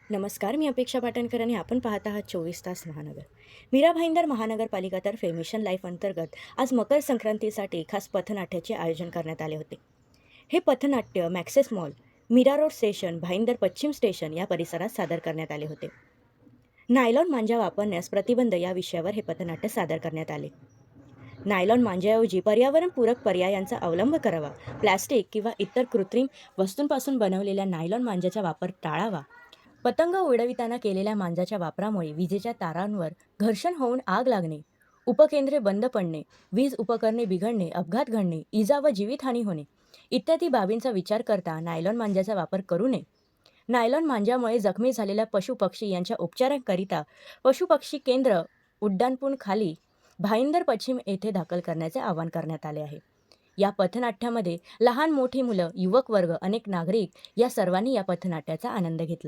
नमस्कार, मी अपेक्षा पाटणकर आणि आपण पाहत आहात 24 तास महानगर. मीरा भाईंदर महानगरपालिकातर्फे मिशन लाईफ अंतर्गत आज मकर संक्रांतीसाठी खास पथनाट्याचे आयोजन करण्यात आले होते. हे पथनाट्य Maxus mall, Mira road station, Bhayander पश्चिम स्टेशन या परिसरात सादर करण्यात आले होते. नायलॉन मांजा वापरण्यास प्रतिबंध या विषयावर हे पथनाट्य सादर करण्यात आले. नायलॉन मांजाऐवजी पर्यावरणपूरक पर्यायांचा अवलंब करावा, प्लॅस्टिक किंवा इतर कृत्रिम वस्तूंपासून बनवलेल्या नायलॉन मांजाचा वापर टाळावा, पतंग उडविताना केलेल्या मांजाच्या वापरामुळे विजेच्या तारांवर घर्षण होऊन आग लागणे, उपकेंद्रे बंद पडणे, वीज उपकरणे बिघडणे, अपघात घडणे, इजा व जीवितहानी होणे इत्यादी बाबींचा विचार करता नायलॉन मांजाचा वापर करू नये. नायलॉन मांजामुळे जखमी झालेल्या पशुपक्षी यांच्या उपचाराकरिता पशुपक्षी केंद्र उड्डाणपूल खाली भाईंदर पश्चिम येथे दाखल करण्याचे आवाहन करण्यात आले आहे. या पथनाट्यामध्ये लहान मोठी मुलं, युवक वर्ग, अनेक नागरिक या सर्वांनी या पथनाट्याचा आनंद घेतला.